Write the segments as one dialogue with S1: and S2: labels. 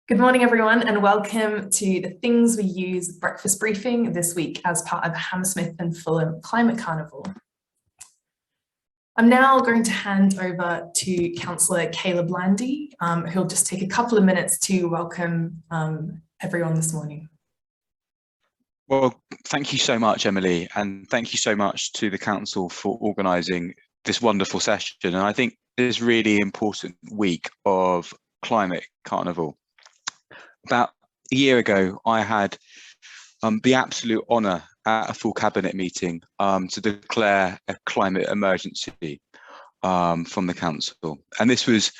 S1: Good morning, everyone, and welcome to the Things We Use breakfast briefing this week as part of Hammersmith and Fulham Climate Carnival. I'm now going to hand over to Councillor Caleb Landy, who'll just take a couple of minutes to welcome everyone this morning.
S2: Well, thank you so much, Emily, and thank you so much to the Council for organising this wonderful session. And I think this really important week of Climate Carnival. About a year ago, I had the absolute honour at a full cabinet meeting to declare a climate emergency from the council. And this was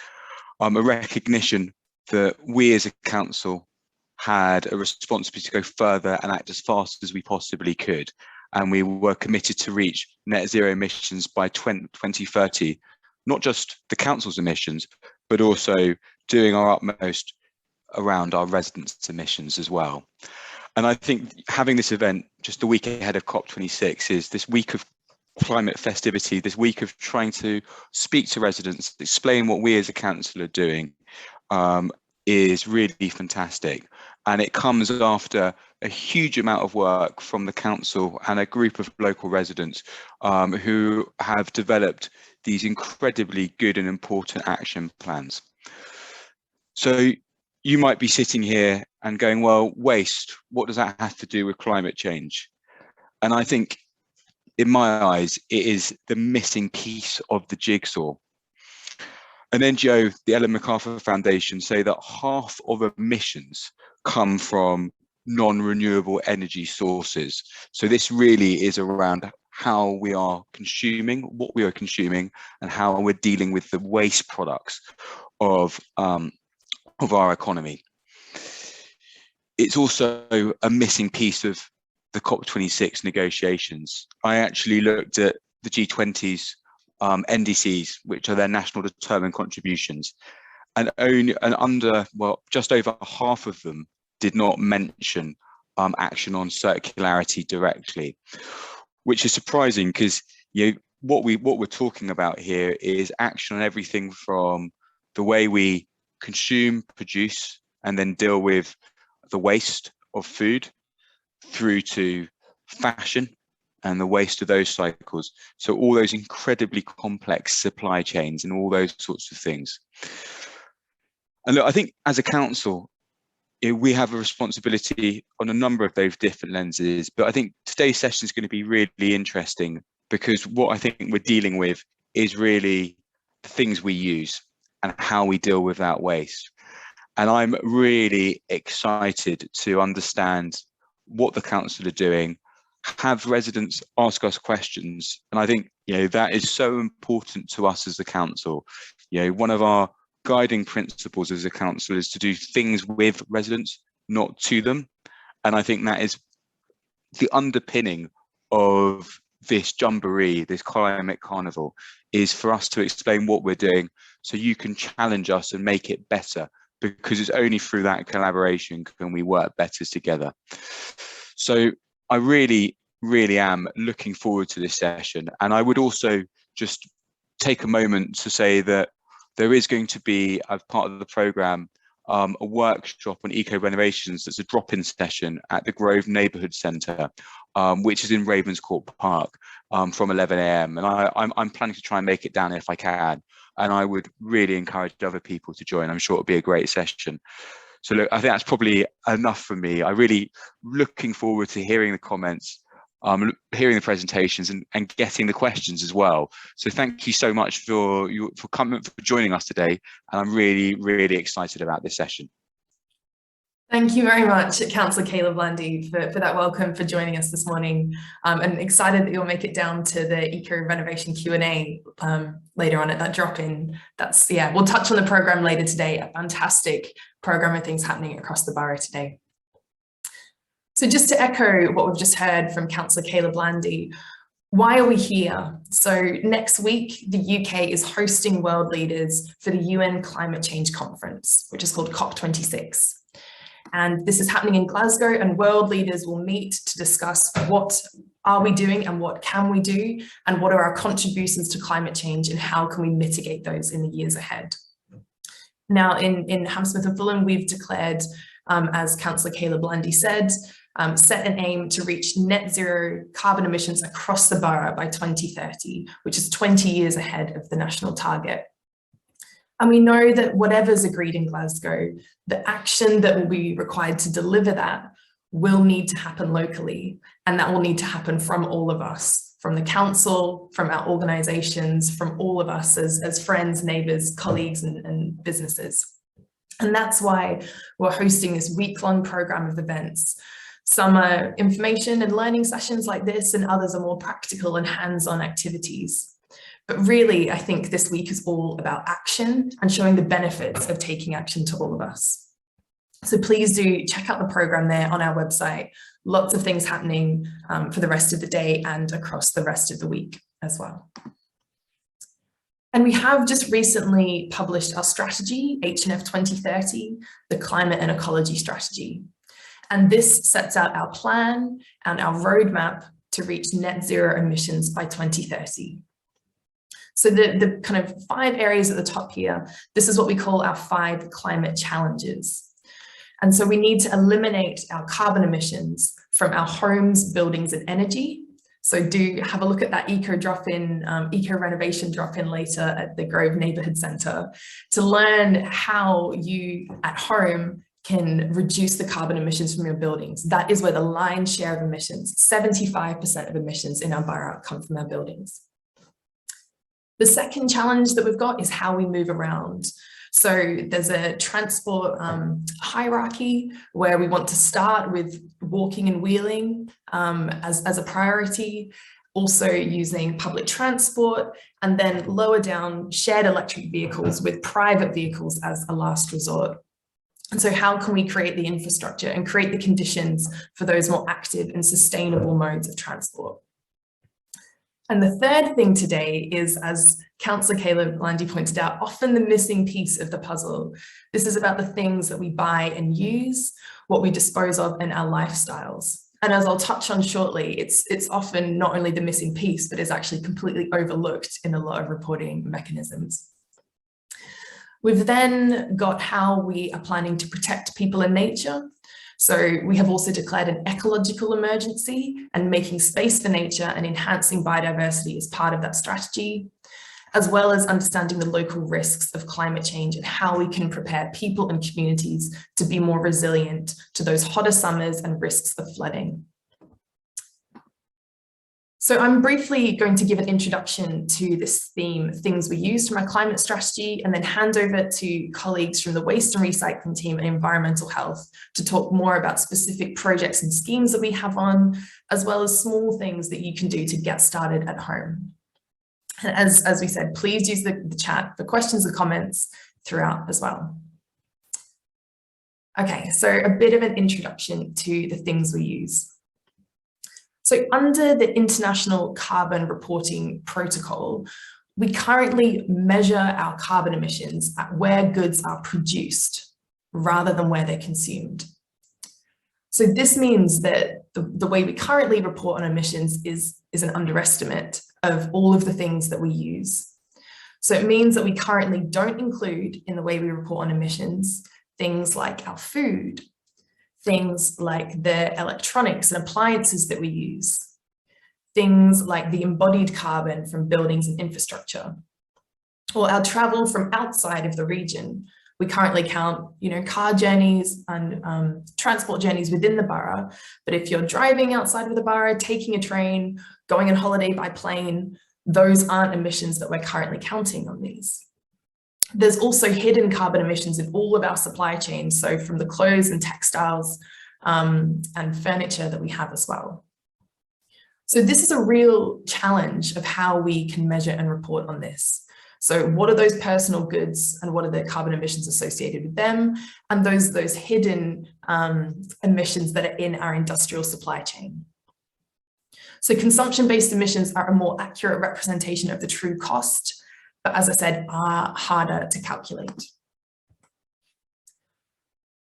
S2: a recognition that we as a council had a responsibility to go further and act as fast as we possibly could. And we were committed to reach net zero emissions by 2030, not just the council's emissions, but also doing our utmost around our residents' emissions as well. And I think having this event just a week ahead of COP26 is this week of climate festivity, this week of trying to speak to residents, explain what we as a council are doing, is really fantastic. And it comes after a huge amount of work from the council and a group of local residents who have developed these incredibly good and important action plans. So you might be sitting here and going, well, waste, what does that have to do with climate change? And I think, in my eyes, it is the missing piece of the jigsaw. An NGO, the Ellen MacArthur Foundation, say that half of emissions come from non-renewable energy sources. So this really is around how we are consuming, what we are consuming, and how we're dealing with the waste products of our economy. It's also a missing piece of the COP26 negotiations. I actually looked at the G20's NDCs, which are their national determined contributions, and just over half of them did not mention action on circularity directly, which is surprising because what we're talking about here is action on everything from the way we consume, produce, and then deal with the waste of food through to fashion and the waste of those cycles. So all those incredibly complex supply chains and all those sorts of things. And look, I think as a council, we have a responsibility on a number of those different lenses, but I think today's session is going to be really interesting because what I think we're dealing with is really the things we use and how we deal with that waste. And I'm really excited to understand what the council are doing, have residents ask us questions. And I think that is so important to us as the council. One of our guiding principles as a council is to do things with residents, not to them. And I think that is the underpinning of this jamboree, this climate carnival, is for us to explain what we're doing so you can challenge us and make it better, because it's only through that collaboration can we work better together. So I really, really am looking forward to this session. And I would also just take a moment to say that there is going to be, as part of the programme, a workshop on eco-renovations that's a drop-in session at the Grove Neighbourhood Centre, which is in Ravenscourt Park from 11 AM. And I'm planning to try and make it down if I can. And I would really encourage other people to join. I'm sure it'll be a great session. So look, I think that's probably enough for me. I'm really looking forward to hearing the comments, hearing the presentations and getting the questions as well. So thank you so much for joining us today. And I'm really, really excited about this session.
S1: Thank you very much, Councillor Caleb Landy, for that welcome, for joining us this morning. And excited that you'll make it down to the eco-renovation Q&A later on at that drop-in. We'll touch on the programme later today, a fantastic programme of things happening across the borough today. So just to echo what we've just heard from Councillor Caleb Landy, why are we here? So next week, the UK is hosting world leaders for the UN Climate Change Conference, which is called COP26. And this is happening in Glasgow, and world leaders will meet to discuss what are we doing and what can we do, and what are our contributions to climate change and how can we mitigate those in the years ahead. Now in Hammersmith and Fulham, we've declared, as Councillor Caleb Lundy said, set an aim to reach net zero carbon emissions across the borough by 2030, which is 20 years ahead of the national target. And we know that whatever's agreed in Glasgow, the action that will be required to deliver that will need to happen locally, and that will need to happen from all of us, from the council, from our organisations, from all of us as friends, neighbours, colleagues and businesses. And that's why we're hosting this week-long programme of events. Some are information and learning sessions like this, and others are more practical and hands-on activities. But really, I think this week is all about action and showing the benefits of taking action to all of us. So please do check out the programme there on our website. Lots of things happening for the rest of the day and across the rest of the week as well. And we have just recently published our strategy, H&F 2030, the Climate and Ecology Strategy. And this sets out our plan and our roadmap to reach net zero emissions by 2030. So the kind of 5 areas at the top here, this is what we call our 5 climate challenges. And so we need to eliminate our carbon emissions from our homes, buildings and energy. So do have a look at that eco renovation drop-in later at the Grove Neighbourhood Centre to learn how you at home can reduce the carbon emissions from your buildings. That is where the lion's share of emissions, 75% of emissions in our borough come from our buildings. The second challenge that we've got is how we move around. So there's a transport hierarchy where we want to start with walking and wheeling as a priority, also using public transport, and then lower down shared electric vehicles with private vehicles as a last resort. And so how can we create the infrastructure and create the conditions for those more active and sustainable modes of transport? And the third thing today is, as Councillor Caleb Lundy pointed out, often the missing piece of the puzzle. This is about the things that we buy and use, what we dispose of, and our lifestyles. And as I'll touch on shortly, it's often not only the missing piece, but is actually completely overlooked in a lot of reporting mechanisms. We've then got how we are planning to protect people and nature. So we have also declared an ecological emergency, and making space for nature and enhancing biodiversity is part of that strategy, as well as understanding the local risks of climate change and how we can prepare people and communities to be more resilient to those hotter summers and risks of flooding. So I'm briefly going to give an introduction to this theme, things we use from our climate strategy, and then hand over to colleagues from the waste and recycling team and environmental health to talk more about specific projects and schemes that we have on, as well as small things that you can do to get started at home. And as we said, please use the chat for questions and comments throughout as well. Okay, so a bit of an introduction to the things we use. So under the International Carbon Reporting Protocol, we currently measure our carbon emissions at where goods are produced rather than where they're consumed. So this means that the way we currently report on emissions is an underestimate of all of the things that we use. So it means that we currently don't include in the way we report on emissions things like our food, things like the electronics and appliances that we use, things like the embodied carbon from buildings and infrastructure, or our travel from outside of the region. We currently count, car journeys and transport journeys within the borough, but if you're driving outside of the borough, taking a train, going on holiday by plane, those aren't emissions that we're currently counting on these. There's also hidden carbon emissions in all of our supply chains, so from the clothes and textiles and furniture that we have as well. So this is a real challenge of how we can measure and report on this. So what are those personal goods and what are the carbon emissions associated with them, and those hidden emissions that are in our industrial supply chain. So consumption-based emissions are a more accurate representation of the true cost, but as I said, are harder to calculate.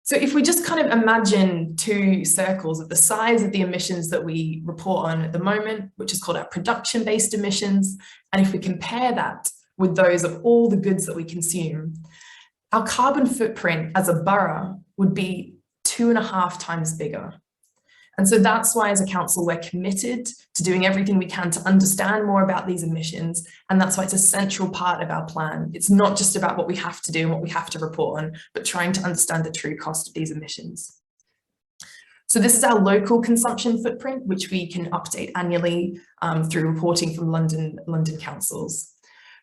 S1: So if we just kind of imagine 2 circles of the size of the emissions that we report on at the moment, which is called our production-based emissions, and if we compare that with those of all the goods that we consume, our carbon footprint as a borough would be 2.5 times bigger. And so that's why as a council, we're committed to doing everything we can to understand more about these emissions. And that's why it's a central part of our plan. It's not just about what we have to do and what we have to report on, but trying to understand the true cost of these emissions. So this is our local consumption footprint, which we can update annually through reporting from London councils.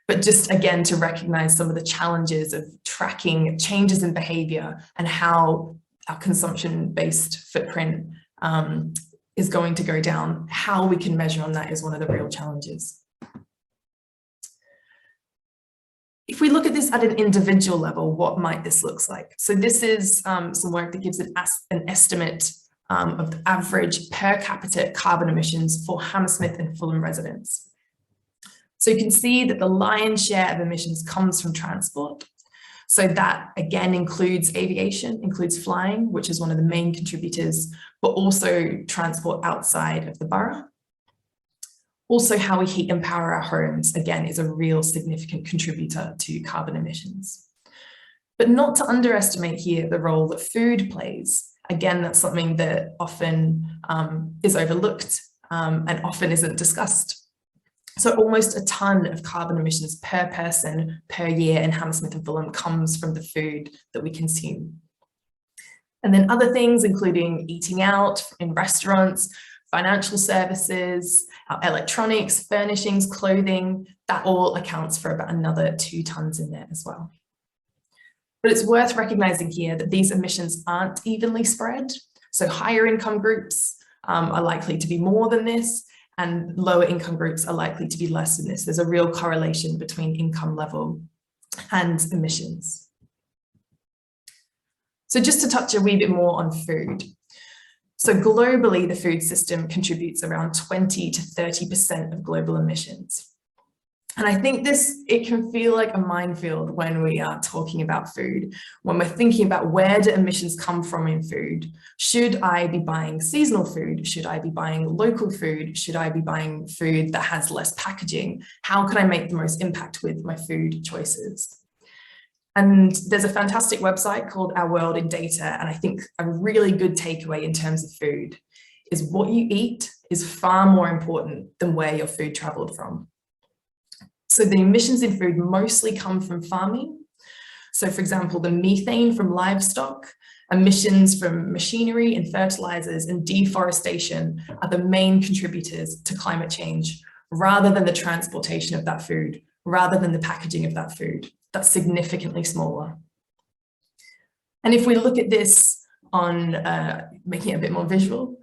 S1: But just again, to recognise some of the challenges of tracking changes in behaviour and how our consumption-based footprint is going to go down. How we can measure on that is one of the real challenges. If we look at this at an individual level, what might this look like? So this is some work that gives an estimate of the average per capita carbon emissions for Hammersmith and Fulham residents. So you can see that the lion's share of emissions comes from transport. So that again includes aviation, includes flying, which is one of the main contributors, but also transport outside of the borough. Also, how we heat and power our homes, again, is a real significant contributor to carbon emissions. But not to underestimate here the role that food plays. Again, that's something that often is overlooked and often isn't discussed. So almost a ton of carbon emissions per person per year in Hammersmith and Fulham comes from the food that we consume. And then other things, including eating out in restaurants, financial services, electronics, furnishings, clothing, that all accounts for about another 2 tons in there as well. But it's worth recognizing here that these emissions aren't evenly spread. So higher income groups are likely to be more than this, and lower income groups are likely to be less than this. There's a real correlation between income level and emissions. So just to touch a wee bit more on food. So globally, the food system contributes around 20 to 30% of global emissions. And I think it can feel like a minefield when we are talking about food, when we're thinking about where do emissions come from in food. Should I be buying seasonal food? Should I be buying local food? Should I be buying food that has less packaging? How can I make the most impact with my food choices? And there's a fantastic website called Our World in Data. And I think a really good takeaway in terms of food is what you eat is far more important than where your food traveled from. So the emissions in food mostly come from farming. So for example, the methane from livestock, emissions from machinery and fertilizers and deforestation are the main contributors to climate change, rather than the transportation of that food, rather than the packaging of that food. That's significantly smaller. And if we look at this on making it a bit more visual,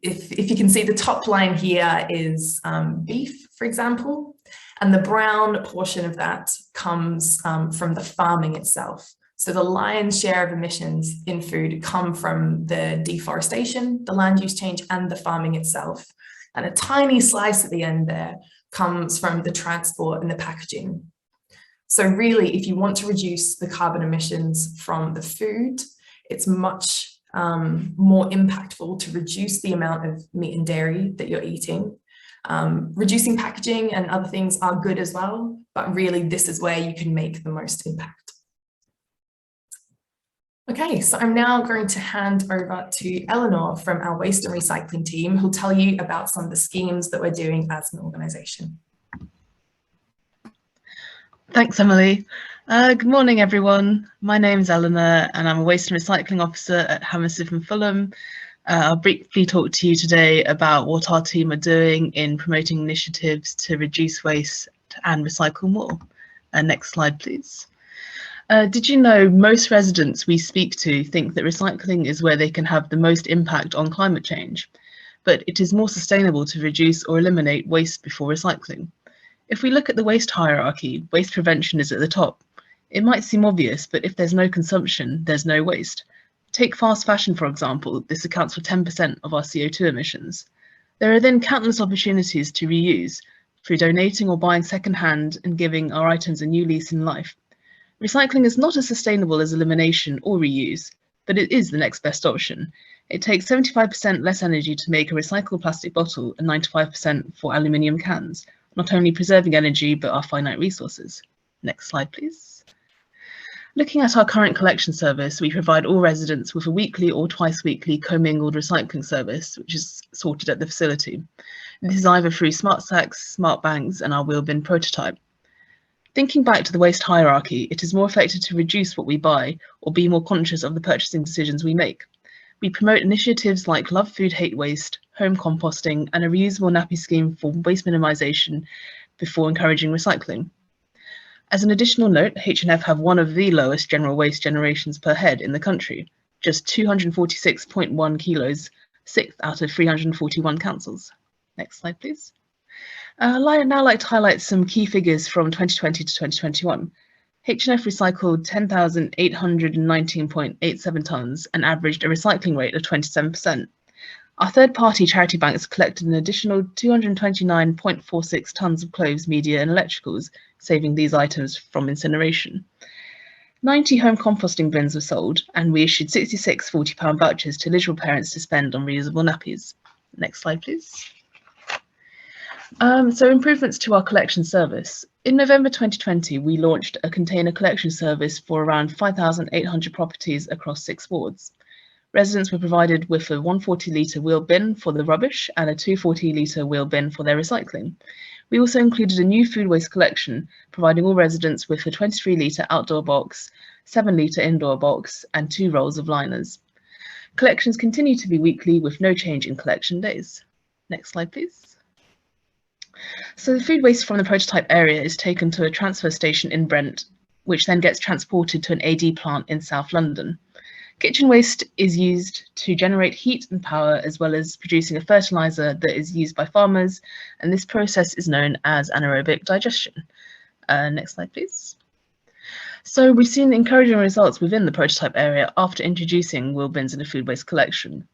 S1: if you can see, the top line here is beef, for example, and the brown portion of that comes from the farming itself. So the lion's share of emissions in food come from the deforestation, the land use change, and the farming itself. And a tiny slice at the end there comes from the transport and the packaging. So really, if you want to reduce the carbon emissions from the food, it's much more impactful to reduce the amount of meat and dairy that you're eating. Reducing packaging and other things are good as well, but really this is where you can make the most impact. Okay, so I'm now going to hand over to Eleanor from our waste and recycling team, who'll tell you about some of the schemes that we're doing as an organisation.
S3: Thanks, Emily. Good morning, everyone. My name is Eleanor and I'm a waste and recycling officer at Hammersmith and Fulham. I'll briefly talk to you today about what our team are doing in promoting initiatives to reduce waste and recycle more. Next slide, please. Did you know most residents we speak to think that recycling is where they can have the most impact on climate change, but it is more sustainable to reduce or eliminate waste before recycling. If we look at the waste hierarchy, waste prevention is at the top. It might seem obvious, but if there's no consumption, there's no waste. Take fast fashion, for example. This accounts for 10% of our CO2 emissions. There are then countless opportunities to reuse through donating or buying secondhand and giving our items a new lease in life. Recycling is not as sustainable as elimination or reuse, but it is the next best option. It takes 75% less energy to make a recycled plastic bottle and 95% for aluminium cans, not only preserving energy, but our finite resources. Next slide, please. Looking at our current collection service, we provide all residents with a weekly or twice weekly commingled recycling service, which is sorted at the facility. This is either through smart sacks, smart bags, and our wheel bin prototype. Thinking back to the waste hierarchy, it is more effective to reduce what we buy or be more conscious of the purchasing decisions we make. We promote initiatives like Love Food, Hate Waste, home composting, and a reusable nappy scheme for waste minimisation before encouraging recycling. As an additional note, H&F have one of the lowest general waste generations per head in the country, just 246.1 kilos, 6th out of 341 councils. Next slide, please. I'd now like to highlight some key figures from 2020 to 2021. H&F recycled 10,819.87 tonnes and averaged a recycling rate of 27%. Our third-party charity banks collected an additional 229.46 tonnes of clothes, media and electricals, saving these items from incineration. 90 home composting bins were sold, and we issued 66 £40 vouchers to eligible parents to spend on reusable nappies. Next slide, please. So improvements to our collection service. In November 2020, we launched a container collection service for around 5,800 properties across 6 wards. Residents were provided with a 140-litre wheel bin for the rubbish and a 240-litre wheel bin for their recycling. We also included a new food waste collection, providing all residents with a 23-litre outdoor box, 7-litre indoor box, and 2 rolls of liners. Collections continue to be weekly with no change in collection days. Next slide, please. So the food waste from the prototype area is taken to a transfer station in Brent, which then gets transported to an AD plant in South London. Kitchen waste is used to generate heat and power, as well as producing a fertiliser that is used by farmers, and this process is known as anaerobic digestion. Next slide, please. So we've seen encouraging results within the prototype area after introducing wheel bins in the food waste collection.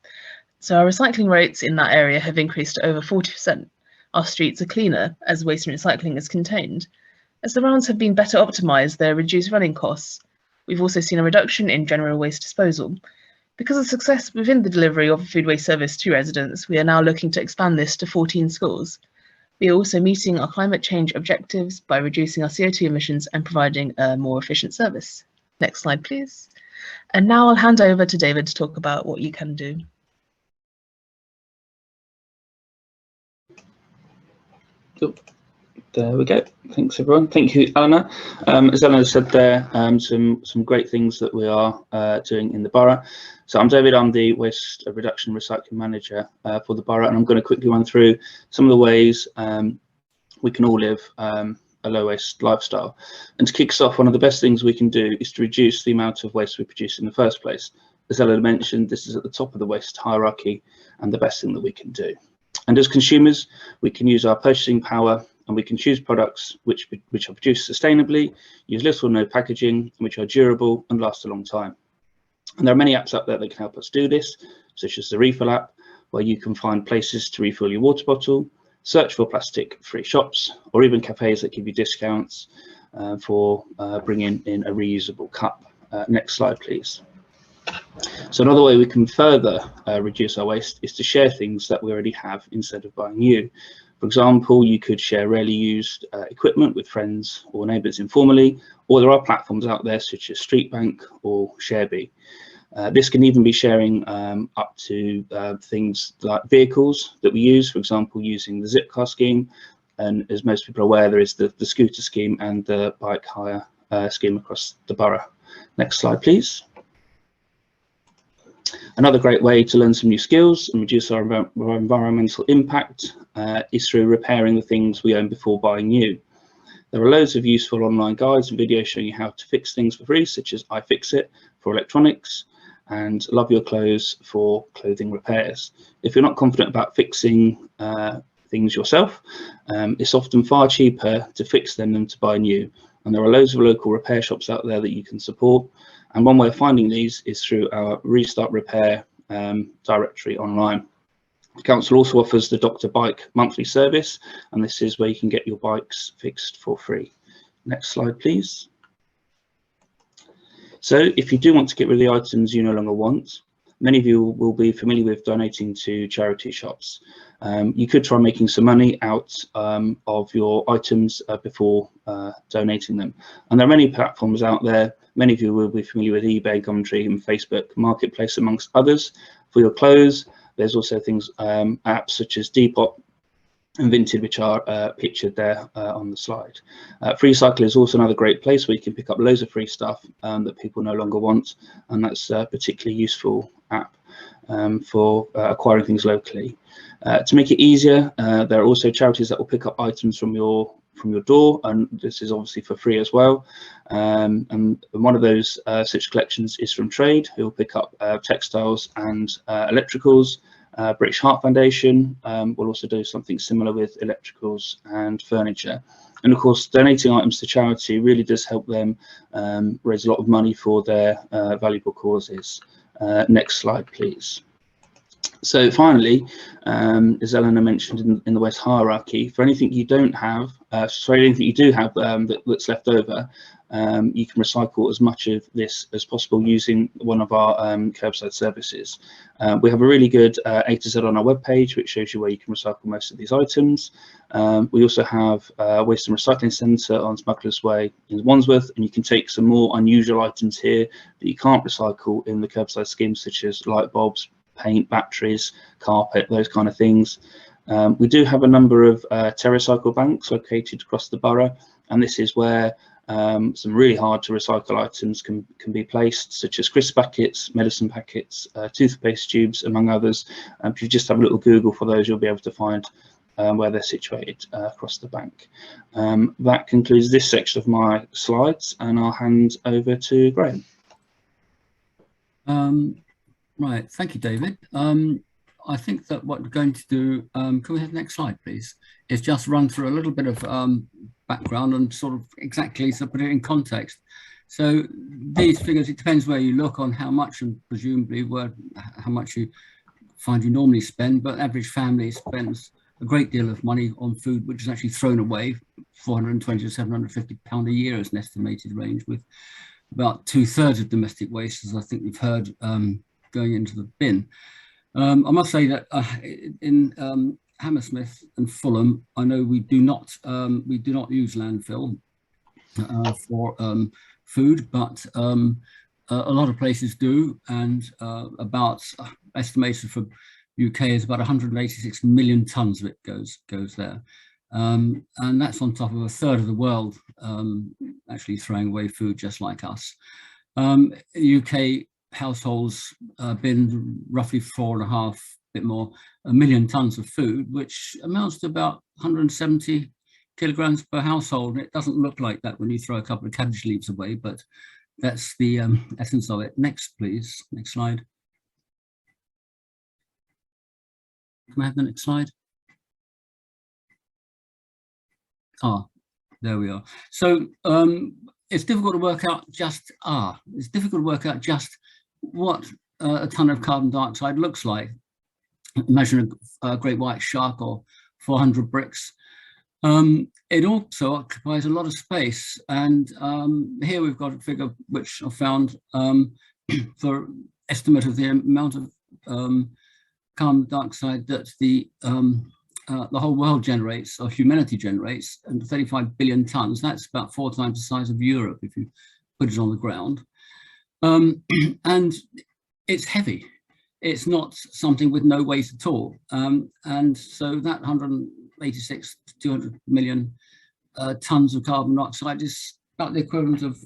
S3: So our recycling rates in that area have increased to over 40%. Our streets are cleaner as waste and recycling is contained. As the rounds have been better optimised, there are reduced running costs. We've also seen a reduction in general waste disposal. Because of success within the delivery of a food waste service to residents, we are now looking to expand this to 14 schools. We are also meeting our climate change objectives by reducing our CO2 emissions and providing a more efficient service. Next slide, please. And now I'll hand over to David to talk about what you can do.
S4: There we go. Thanks, everyone. Thank you, Eleanor. As Eleanor said there, some great things that we are doing in the borough. So I'm David. I'm the Waste Reduction Recycling Manager for the borough, and I'm going to quickly run through some of the ways we can all live a low waste lifestyle. And to kick us off, one of the best things we can do is to reduce the amount of waste we produce in the first place. As Eleanor mentioned, this is at the top of the waste hierarchy and the best thing that we can do. And as consumers, we can use our purchasing power and we can choose products which are produced sustainably, use little or no packaging, which are durable and last a long time. And there are many apps out there that can help us do this, such as the Refill app, where you can find places to refill your water bottle, search for plastic-free shops, or even cafes that give you discounts for bringing in a reusable cup. Next slide, please. So another way we can further reduce our waste is to share things that we already have instead of buying new. For example, you could share rarely used equipment with friends or neighbours informally, or there are platforms out there such as Streetbank or Sharebee. This can even be sharing up to things like vehicles that we use, for example, using the Zipcar scheme. And as most people are aware, there is the scooter scheme and the bike hire scheme across the borough. Next slide, please. Another great way to learn some new skills and reduce our environmental impact is through repairing the things we own before buying new. There are loads of useful online guides and videos showing you how to fix things for free, such as iFixit for electronics and Love Your Clothes for clothing repairs. If you're not confident about fixing things yourself, it's often far cheaper to fix them than to buy new. And there are loads of local repair shops out there that you can support. And one way of finding these is through our Restart Repair directory online. The council also offers the Dr. Bike monthly service, and this is where you can get your bikes fixed for free. Next slide, please. So if you do want to get rid of the items you no longer want, many of you will be familiar with donating to charity shops. You could try making some money out of your items before donating them. And there are many platforms out there. Many of you will be familiar with eBay, Gumtree and Facebook Marketplace, amongst others, for your clothes. There's also things, apps such as Depop and Vinted, which are pictured there on the slide. FreeCycle is also another great place where you can pick up loads of free stuff that people no longer want, and that's a particularly useful app for acquiring things locally. To make it easier, there are also charities that will pick up items from your door, and this is obviously for free as well. And one of those such collections is from Trade, who will pick up textiles and electricals. British Heart Foundation will also do something similar with electricals and furniture. And of course, donating items to charity really does help them raise a lot of money for their valuable causes. Next slide, please. So finally, as Eleanor mentioned in the West hierarchy, for anything you don't have, anything you do have that's left over, you can recycle as much of this as possible using one of our curbside services. We have a really good A to Z on our webpage, which shows you where you can recycle most of these items. We also have a waste and recycling centre on Smugglers Way in Wandsworth, and you can take some more unusual items here that you can't recycle in the curbside schemes, such as light bulbs, paint, batteries, carpet, those kind of things. We do have a number of TerraCycle banks located across the borough, and this is where some really hard to recycle items can be placed, such as crisp packets, medicine packets, toothpaste tubes, among others. If you just have a little Google for those, you'll be able to find where they're situated across the bank. That concludes this section of my slides, and I'll hand over to Graham.
S5: Right, thank you, David. I think that what we're going to do, can we have the next slide, please, is just run through a little bit of background and sort of exactly to put it in context. So these figures, it depends where you look on how much, and presumably how much you find you normally spend, but average family spends a great deal of money on food, which is actually thrown away. 420 to 750 pound a year is an estimated range, with about 2/3 of domestic waste, as I think we've heard, going into the bin. I must say that in Hammersmith and Fulham, I know we do not use landfill for food, but a lot of places do, and about estimated for UK is about 186 million tons of it goes there, and that's on top of 1/3 of the world actually throwing away food just like us. UK households bin roughly 4.5, bit more, 1 million tons of food, which amounts to about 170 kilograms per household. It doesn't look like that when you throw a couple of cabbage leaves away, but that's the essence of it. Next, please. Next slide. Can I have the next slide? Ah, there we are. So it's difficult to work out just what a ton of carbon dioxide looks like. Imagine a great white shark or 400 bricks. It also occupies a lot of space, and here we've got a figure which I found for estimate of the amount of carbon dioxide that the whole world generates, or humanity generates, and 35 billion tons. That's about 4 times the size of Europe if you put it on the ground. And it's heavy. It's not something with no weight at all. And so that 186 to 200 million tons of carbon dioxide is about the equivalent of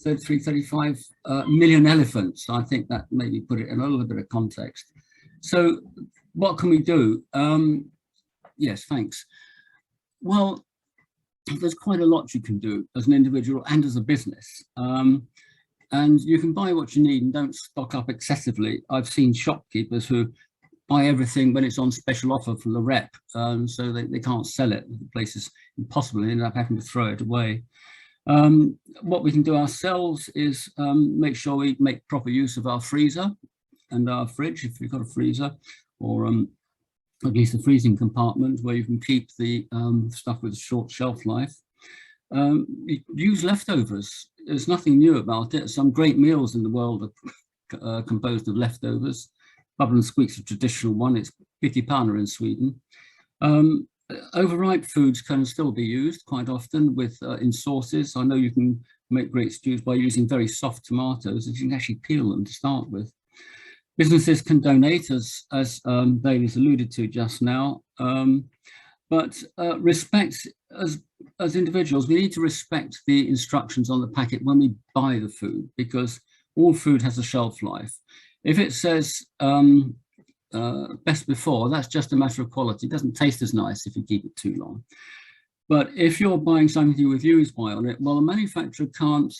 S5: 33, 35 million elephants. I think that maybe put it in a little bit of context. So what can we do? Yes, thanks. Well, there's quite a lot you can do as an individual and as a business. And you can buy what you need and don't stock up excessively. I've seen shopkeepers who buy everything when it's on special offer from the rep, so they can't sell it. The place is impossible, and end up having to throw it away. What we can do ourselves is make sure we make proper use of our freezer and our fridge, if you've got a freezer, or at least a freezing compartment where you can keep the stuff with a short shelf life. Use leftovers. There's nothing new about it. Some great meals in the world are composed of leftovers. Bubble and Squeak's a traditional one. It's pyttipanna in Sweden. Overripe foods can still be used quite often with in sauces. I know you can make great stews by using very soft tomatoes. You can actually peel them to start with. Businesses can donate, as Bailey's alluded to just now. But respect, as individuals, we need to respect the instructions on the packet when we buy the food, because all food has a shelf life. If it says best before, that's just a matter of quality. It doesn't taste as nice if you keep it too long. But if you're buying something with use by on it, well, the manufacturer can't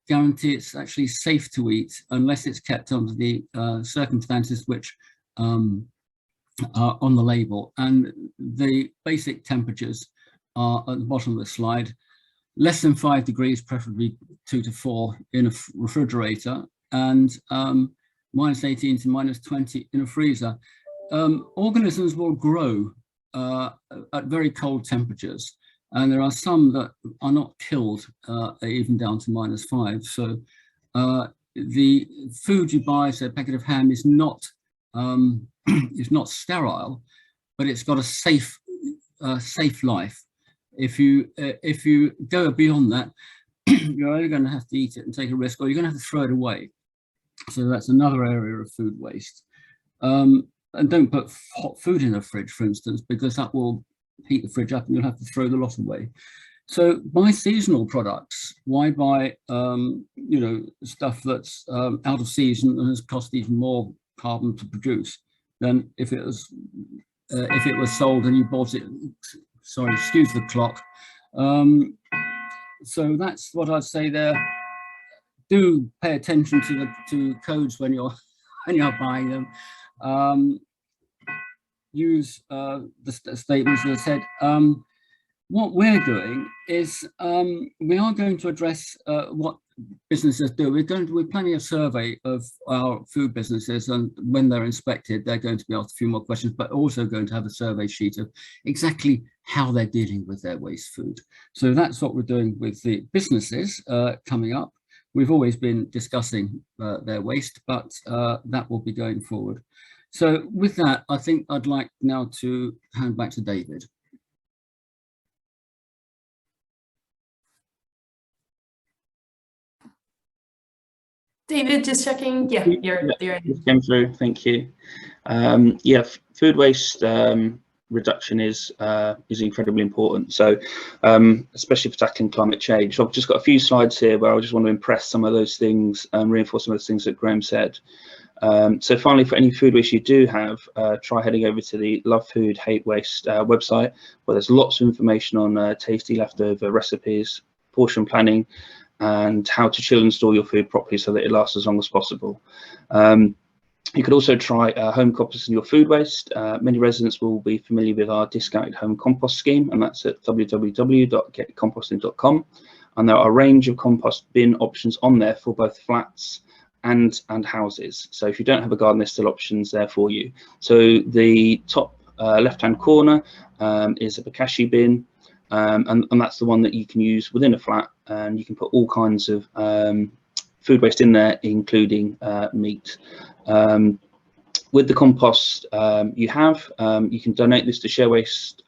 S5: guarantee it's actually safe to eat unless it's kept under the circumstances which are on the label. And the basic temperatures are at the bottom of the slide: less than 5 degrees, preferably 2 to 4 in a refrigerator, and -18 to -20 in a freezer. Organisms will grow at very cold temperatures, and there are some that are not killed even down to -5. So the food you buy, say a packet of ham, is not sterile, but it's got a safe life. If you go beyond that, you're either going to have to eat it and take a risk, or you're going to have to throw it away. So that's another area of food waste. And don't put hot food in a fridge, for instance, because that will heat the fridge up and you'll have to throw the lot away. So buy seasonal products. Why buy stuff that's out of season and has cost even more carbon to produce than if it was sold and you bought it? Sorry, excuse the clock. So that's what I'd say there. Do pay attention to codes when you're buying them. Use the statements that I said. What we're doing is we are going to address what businesses do. We're planning a survey of our food businesses, and when they're inspected, they're going to be asked a few more questions, but also going to have a survey sheet of exactly how they're dealing with their waste food. So that's what we're doing with the businesses coming up. We've always been discussing their waste, but that will be going forward. So with that, I think I'd like now to hand back to David.
S1: David, just checking. Yeah, you're in.
S4: It came through. Thank you. Yeah, food waste reduction is incredibly important. So, especially for tackling climate change. So I've just got a few slides here where I just want to impress some of those things and reinforce some of those things that Graham said. So finally, for any food waste you do have, try heading over to the Love Food Hate Waste website, where there's lots of information on tasty leftover recipes, portion planning, and how to chill and store your food properly so that it lasts as long as possible. You could also try home composting your food waste. Many residents will be familiar with our discounted home compost scheme, and that's at www.getcomposting.com. And there are a range of compost bin options on there for both flats and houses. So if you don't have a garden, there's still options there for you. So the top left-hand corner is a bokashi bin, and that's the one that you can use within a flat, and you can put all kinds of food waste in there, including meat. With the compost you can donate this to Share Waste,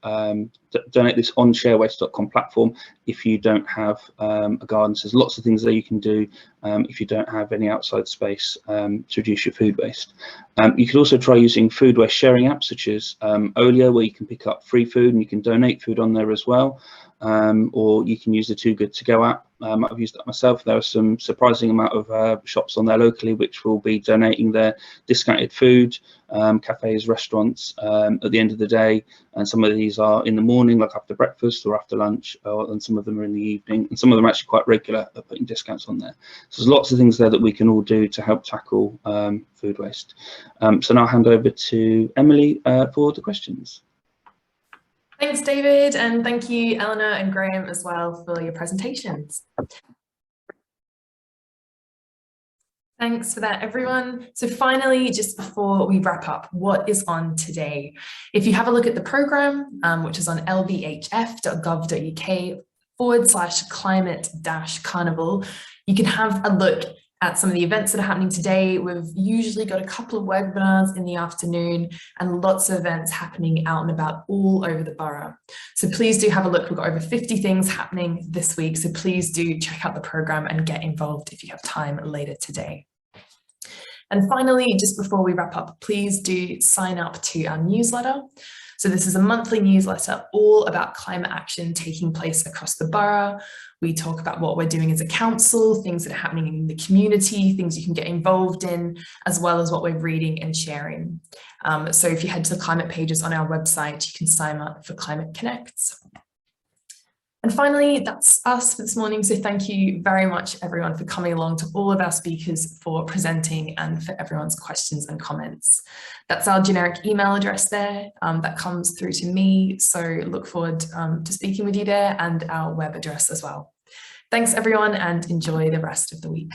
S4: donate this on sharewaste.com platform if you don't have a garden. So there's lots of things that you can do if you don't have any outside space to reduce your food waste. You could also try using food waste sharing apps such as Olio, where you can pick up free food and you can donate food on there as well. Or you can use the Too Good To Go app. I've used that myself. There are some surprising amount of shops on there locally which will be donating their discounted food, cafes, restaurants at the end of the day. And some of these are in the morning, like after breakfast or after lunch, and some of them are in the evening. And some of them are actually quite regular at putting discounts on there. So there's lots of things there that we can all do to help tackle food waste. So now I'll hand over to Emily for the questions.
S1: Thanks, David, and thank you, Eleanor and Graham, as well, for your presentations. Thanks for that, everyone. So finally, just before we wrap up, what is on today? If you have a look at the programme, which is on lbhf.gov.uk/climate-carnival, you can have a look at some of the events that are happening today. We've usually got a couple of webinars in the afternoon and lots of events happening out and about all over the borough. So please do have a look. We've got over 50 things happening this week. So please do check out the programme and get involved if you have time later today. And finally, just before we wrap up, please do sign up to our newsletter. So this is a monthly newsletter all about climate action taking place across the borough. We talk about what we're doing as a council, things that are happening in the community, things you can get involved in, as well as what we're reading and sharing. So if you head to the climate pages on our website, you can sign up for Climate Connects. And finally, that's us for this morning. So thank you very much, everyone, for coming along, to all of our speakers for presenting and for everyone's questions and comments. That's our generic email address there that comes through to me. So look forward to speaking with you there, and our web address as well. Thanks, everyone, and enjoy the rest of the week.